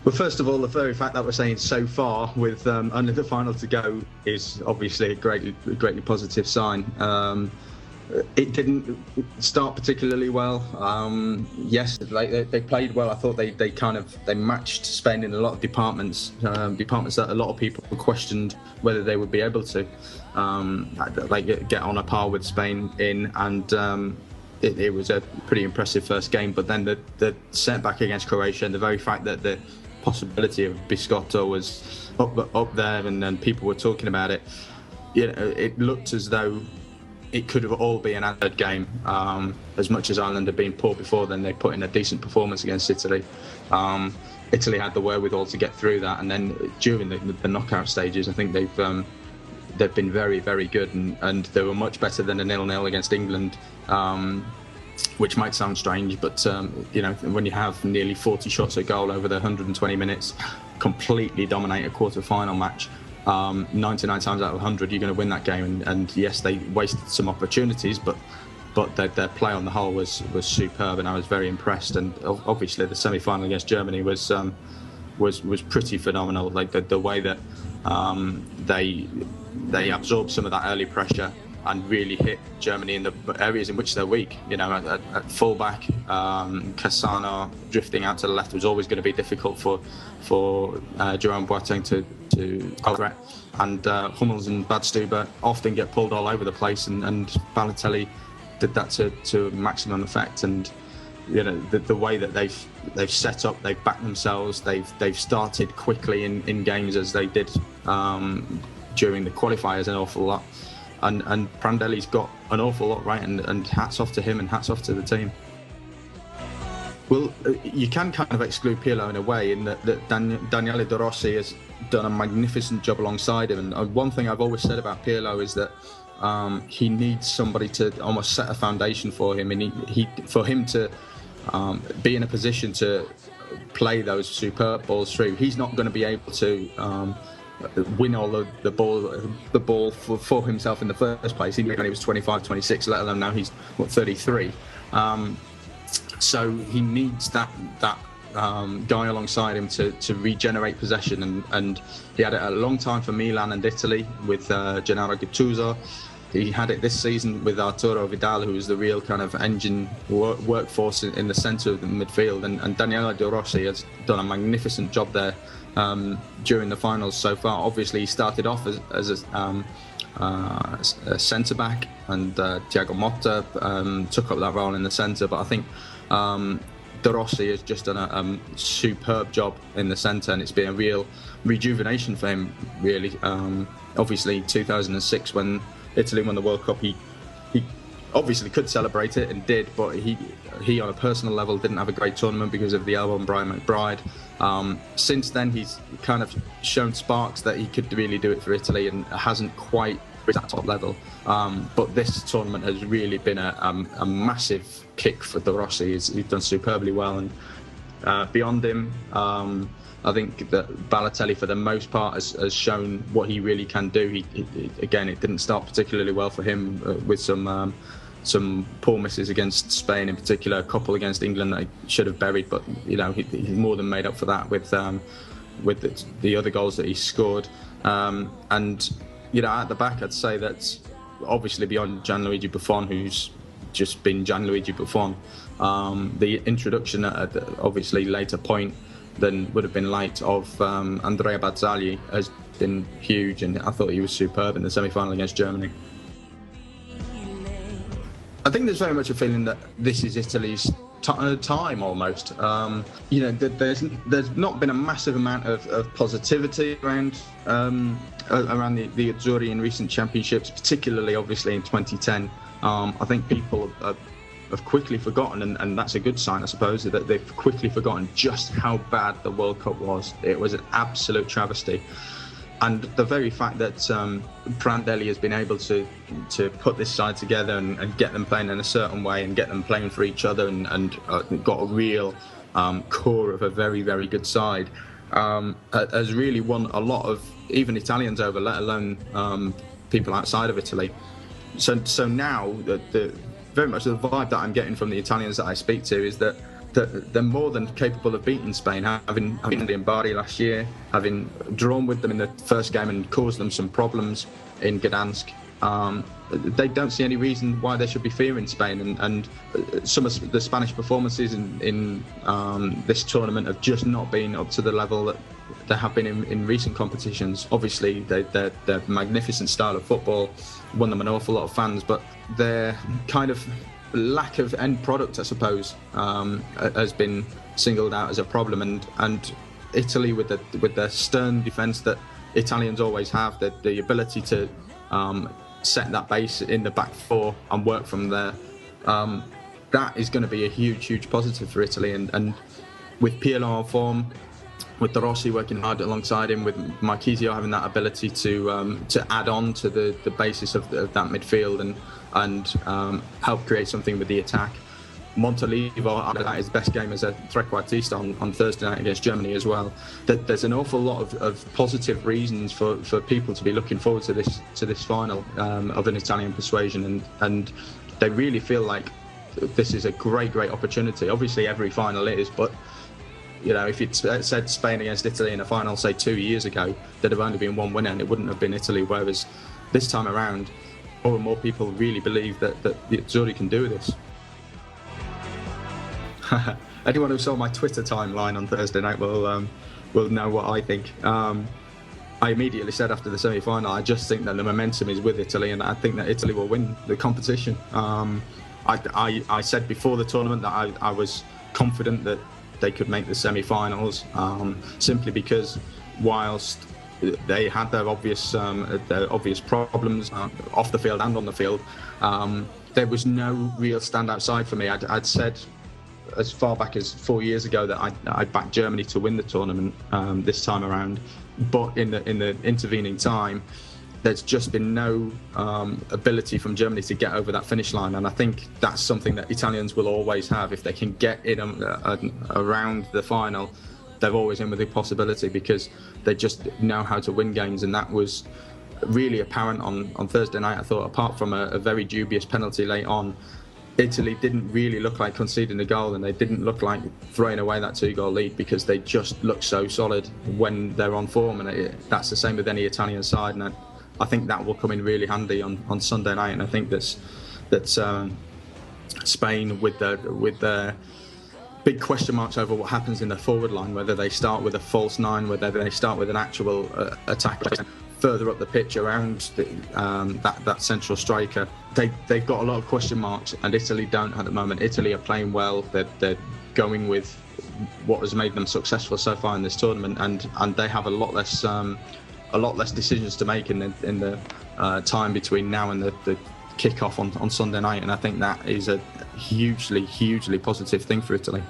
Well, first of all, the very fact that we're saying so far with only the final to go is obviously a greatly positive sign. It didn't start particularly well. Yes, they played well. I thought they matched Spain in a lot of departments that a lot of people questioned whether they would be able to get on a par with Spain in, and it was a pretty impressive first game. But then the setback against Croatia, and the very fact that the possibility of Biscotto was up there, and then people were talking about it. It looked as though it could have all been an answered game. As much as Ireland had been poor before, then they put in a decent performance against Italy. Italy had the wherewithal to get through that, and then during the knockout stages, I think they've been very, very good, and they were much better than a 0-0 against England. Which might sound strange, but when you have nearly 40 shots at goal over the 120 minutes, completely dominate a quarter-final match, 99 times out of 100 you're going to win that game. And yes, they wasted some opportunities, but their play on the whole was superb, and I was very impressed. And obviously the semi-final against Germany was pretty phenomenal. Like the way that they absorbed some of that early pressure and really hit Germany in the areas in which they're weak. At fullback, Cassano drifting out to the left was always going to be difficult for Jerome Boateng to cover, and Hummels and Badstuber often get pulled all over the place, and Balotelli did that to maximum effect. And the way that they've set up, they've backed themselves, they've started quickly in games as they did during the qualifiers an awful lot. And Prandelli's got an awful lot right, and hats off to him and hats off to the team. Well, you can kind of exclude Pirlo in a way, in that Daniele De Rossi has done a magnificent job alongside him. And one thing I've always said about Pirlo is that he needs somebody to almost set a foundation for him, and for him to be in a position to play those superb balls through. He's not going to be able to win all the ball for himself in the first place. He was 25, 26, let alone now he's 33. So he needs that guy alongside him to regenerate possession, and he had it a long time for Milan and Italy with Gennaro Gattuso. He had it this season with Arturo Vidal, who is the real kind of engine workforce in the centre of the midfield, and Daniele De Rossi has done a magnificent job there during the finals so far. Obviously, he started off as a centre back, and Thiago Motta took up that role in the centre. But I think De Rossi has just done a superb job in the centre, and it's been a real rejuvenation for him. Really, obviously, 2006 when Italy won the World Cup, he obviously could celebrate it and did, but he on a personal level didn't have a great tournament because of the elbow on Brian McBride. Since then, he's kind of shown sparks that he could really do it for Italy, and hasn't quite reached that top level. But this tournament has really been a massive kick for De Rossi. He's done superbly well, and beyond him, I think that Balotelli, for the most part, has shown what he really can do. Again, it didn't start particularly well for him with some poor misses against Spain in particular, a couple against England that he should have buried, but he more than made up for that with the other goals that he scored. And at the back, I'd say that obviously beyond Gianluigi Buffon, who's just been Gianluigi Buffon, the introduction at obviously later point than would have been light of Andrea Bazzagli has been huge, and I thought he was superb in the semi-final against Germany. I think there's very much a feeling that this is Italy's time almost. There's not been a massive amount of positivity around the Azzurri in recent championships, particularly obviously in 2010. I think people have quickly forgotten, and that's a good sign, I suppose, that they've quickly forgotten just how bad the World Cup was. It was an absolute travesty. And the very fact that Prandelli has been able to put this side together and get them playing in a certain way, and get them playing for each other, and got a real core of a very, very good side, has really won a lot of even Italians over, let alone people outside of Italy. So now the very much the vibe that I'm getting from the Italians that I speak to is that they're more than capable of beating Spain. Having in Bari last year, having drawn with them in the first game and caused them some problems in Gdansk, they don't see any reason why they should be fearing Spain. And some of the Spanish performances in this tournament have just not been up to the level that they have been in recent competitions. Obviously, their magnificent style of football won them an awful lot of fans, but their kind of lack of end product, I suppose, has been singled out as a problem. And Italy, with their stern defence that Italians always have, the ability to set that base in the back four and work from there, that is going to be a huge positive for Italy. And with Pirlo on form, with De Rossi working hard alongside him, with Marchisio having that ability to add on to the basis of that midfield and help create something with the attack. Montolivo had his best game as a trequartista on Thursday night against Germany as well. There's an awful lot of positive reasons for people to be looking forward to this final of an Italian persuasion, and they really feel like this is a great opportunity. Obviously, every final is, but if you'd said Spain against Italy in a final, say 2 years ago, there'd have only been one winner and it wouldn't have been Italy. Whereas this time around, more and more people really believe that the Azzurri can do this. Anyone who saw my Twitter timeline on Thursday night will know what I think. I immediately said after the semi-final, I just think that the momentum is with Italy, and I think that Italy will win the competition. I said before the tournament that I was confident that they could make the semi-finals, simply because whilst they had their obvious problems off the field and on the field, there was no real standout side for me. I'd said as far back as 4 years ago that I backed Germany to win the tournament this time around, but in the intervening time, there's just been no ability from Germany to get over that finish line, and I think that's something that Italians will always have. If they can get in around the final, they're always in with a possibility, because they just know how to win games, and that was really apparent on Thursday night. I thought, apart from a very dubious penalty late on, Italy didn't really look like conceding a goal, and they didn't look like throwing away that 2-goal lead, because they just look so solid when they're on form, and that's the same with any Italian side. And I think that will come in really handy on Sunday night. And I think that Spain, with their big question marks over what happens in the forward line, whether they start with a false nine, whether they start with an actual attacker further up the pitch around that central striker, they've got a lot of question marks, and Italy don't at the moment. Italy are playing well. They're going with what has made them successful so far in this tournament, and they have a lot less decisions to make in the time between now and the kick-off on Sunday night. And I think that is a hugely positive thing for Italy.